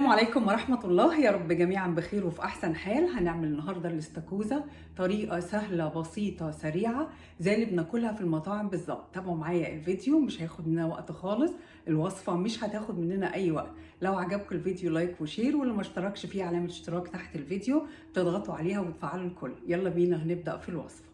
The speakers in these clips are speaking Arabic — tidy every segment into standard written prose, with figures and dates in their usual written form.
عليكم ورحمة الله، يا رب جميعا بخير وفي أحسن حال. هنعمل النهاردة الاستاكوزا، طريقة سهلة بسيطة سريعة زي اللي بناكلها في المطاعم بالظبط. تابعوا معايا الفيديو، مش هياخد مننا وقت خالص، الوصفة مش هتاخد مننا أي وقت. لو عجبكم الفيديو لايك وشير، واللي ما اشتركش فيه علامة اشتراك تحت الفيديو تضغطوا عليها وتفعلوا الكل. يلا بينا هنبدأ في الوصفة.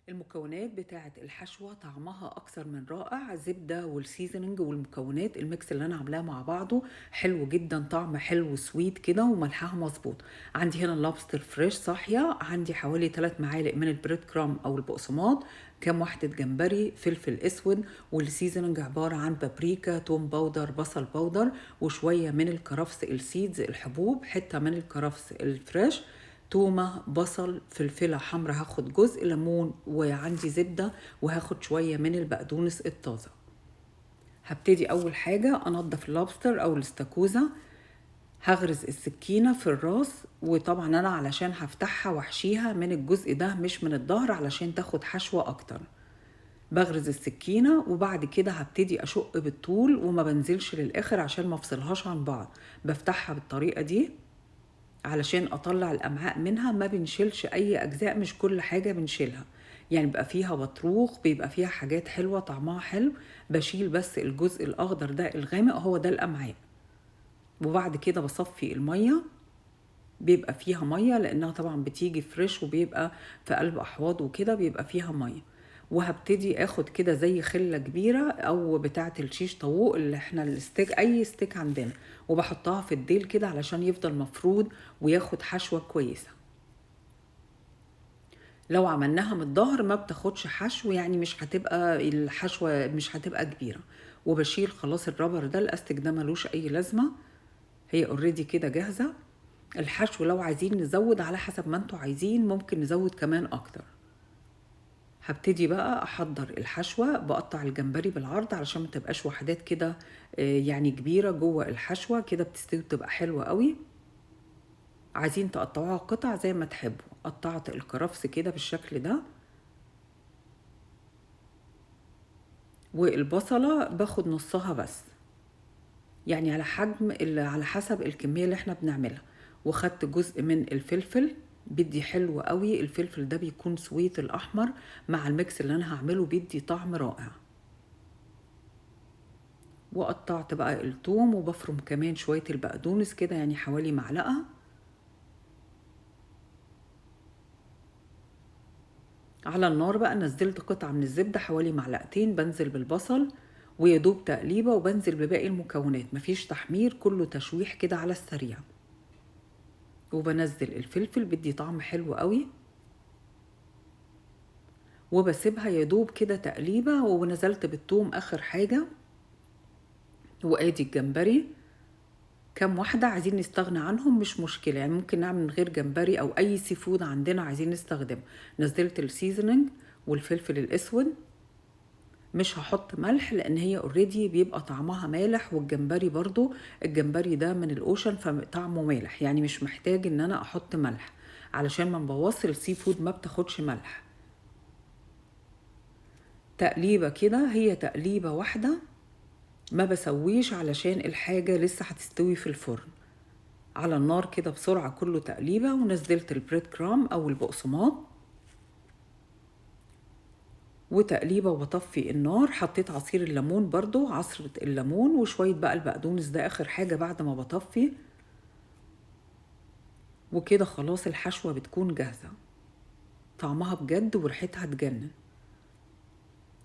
المكونات بتاعة الحشوة طعمها أكثر من رائع، زبدة والسيزننج والمكونات الميكس اللي أنا عاملاه مع بعضه حلو جدا، طعم حلو سويت كده وملحها مظبوط. عندي هنا اللوبستر فريش صاحية، عندي حوالي 3 معالق من البريد كرام أو البقسماط، كام واحدة جمبري، فلفل أسود، والسيزننج عبارة عن بابريكا، توم باودر، بصل باودر، وشوية من الكرفس السيدز الحبوب، حتة من الكرفس الفريش، تومة، بصل، فلفلة حمرا، هاخد جزء ليمون، وعندي زبدة، وهاخد شوية من البقدونس الطازة. هبتدي أول حاجة أنضف اللوبستر أو الاستاكوزا. هغرز السكينة في الراس، وطبعا أنا علشان هفتحها واحشيها من الجزء ده مش من الظهر علشان تاخد حشوة أكتر. بغرز السكينة وبعد كده هبتدي أشق بالطول وما بنزلش للآخر عشان ما افصلهاش عن بعض. بفتحها بالطريقة دي علشان اطلع الامعاء منها، ما بنشيلش اي اجزاء، مش كل حاجة بنشيلها، يعني بيبقى فيها بطروخ، بيبقى فيها حاجات حلوة طعمها حلو، بشيل بس الجزء الاخضر ده الغامق، هو ده الامعاء. وبعد كده بصفي المية، بيبقى فيها مية لانها طبعا بتيجي فريش وبيبقى في قلب احواض وكده بيبقى فيها مية. وهبتدي اخد كده زي خلة كبيرة او بتاعة الشيش طاووق اللي احنا الستيك، اي ستيك عندنا، وبحطها في الديل كده علشان يفضل مفرود وياخد حشوة كويسة. لو عملناها من الظهر ما بتاخدش حشو، يعني مش هتبقى الحشوة مش هتبقى كبيرة. وبشيل خلاص الرابر ده، الاستك ده ملوش اي لازمة، هي اوريدي كده جاهزة. الحشو لو عايزين نزود على حسب ما انتوا عايزين، ممكن نزود كمان اكتر. هبتدي بقى احضر الحشوة، بقطع الجمبري بالعرض علشان ما تبقاش وحدات كده، يعني كبيرة جوه الحشوة كده بتستوي بتبقى حلوة قوي. عايزين تقطعوها قطع زي ما تحبوا. قطعت الكرفس كده بالشكل ده، والبصلة باخد نصها بس، يعني على حجم على حسب الكمية اللي احنا بنعملها. وخدت جزء من الفلفل، بيدي حلو قوي، الفلفل ده بيكون سويت الاحمر مع الميكس اللي انا هعمله بيدي طعم رائع. وقطعت بقى الثوم، وبفرم كمان شوية البقدونس كده، يعني حوالي معلقة. على النار بقى نزلت قطعة من الزبدة حوالي معلقتين، بنزل بالبصل ويدوب تقليبة، وبنزل بباقي المكونات، مفيش تحمير، كله تشويح كده على السريع. وبنزل الفلفل بدي طعم حلو قوي، وبسيبها يدوب كده تقليبة. ونزلت بالثوم اخر حاجة. وادي الجمبري، كام واحدة عايزين نستغنى عنهم مش مشكلة، يعني ممكن نعمل من غير جمبري او اي سي فود عندنا عايزين نستخدم. نزلت السيزنينج والفلفل الاسود، مش هحط ملح لان هي اوريدي بيبقى طعمها مالح، والجمبري برضو الجمبري ده من الاوشن فطعمه مالح، يعني مش محتاج ان انا احط ملح علشان ما نبوظش السي فود، ما بتاخدش ملح. تقليبة كده، هي تقليبة واحدة، ما بسويش علشان الحاجة لسه هتستوي في الفرن. على النار كده بسرعة كله تقليبة. ونزلت البريد كرام او البقسماط وتقليبة، وبطفي النار. حطيت عصير الليمون برضو، عصرة الليمون، وشوية بقى البقدونس ده اخر حاجة بعد ما بطفي. وكده خلاص الحشوة بتكون جاهزة، طعمها بجد وريحتها تجنن.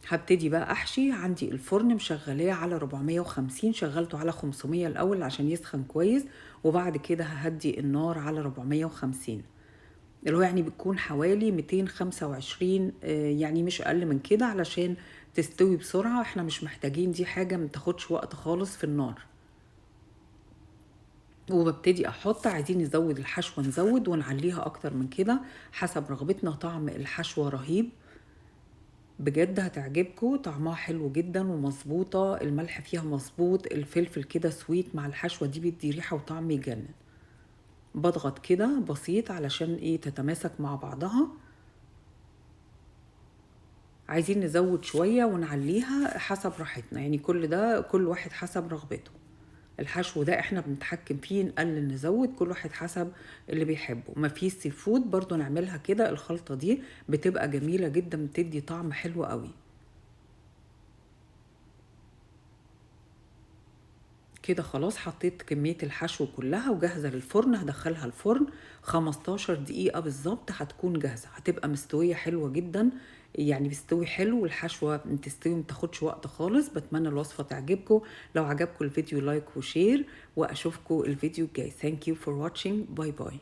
هبتدي بقى احشي. عندي الفرن مشغلاه على 450، شغلته على 500 الاول عشان يسخن كويس، وبعد كده ههدي النار على 450، اللي هو يعني بتكون حوالي 225، يعني مش اقل من كده علشان تستوي بسرعة. احنا مش محتاجين دي حاجة متاخدش وقت خالص في النار. وببتدي احط، عايزين نزود الحشوة نزود ونعليها اكتر من كده حسب رغبتنا. طعم الحشوة رهيب بجد، هتعجبكم، طعمها حلو جدا ومظبوطة، الملح فيها مظبوط، الفلفل كده سويت مع الحشوة دي بيدي ريحة وطعم يجنن. بضغط كده بسيط علشان ايه تتماسك مع بعضها. عايزين نزود شوية ونعليها حسب راحتنا، يعني كل ده كل واحد حسب رغبته. الحشو ده احنا بنتحكم فيه، نقلل نزود، كل واحد حسب اللي بيحبه. ما فيه سي فود برضو نعملها كده، الخلطة دي بتبقى جميلة جدا، بتدي طعم حلو قوي. كده خلاص حطيت كمية الحشو كلها وجاهزة للفرن. هدخلها الفرن 15 دقيقة بالظبط، هتكون جاهزة، هتبقى مستوية حلوة جدا، يعني بتستوي حلو والحشوة بتستوي متاخدش وقت خالص. بتمنى الوصفة تعجبكم. لو عجبكم الفيديو لايك وشير، واشوفكم الفيديو الجاي. Thank you for watching. باي باي.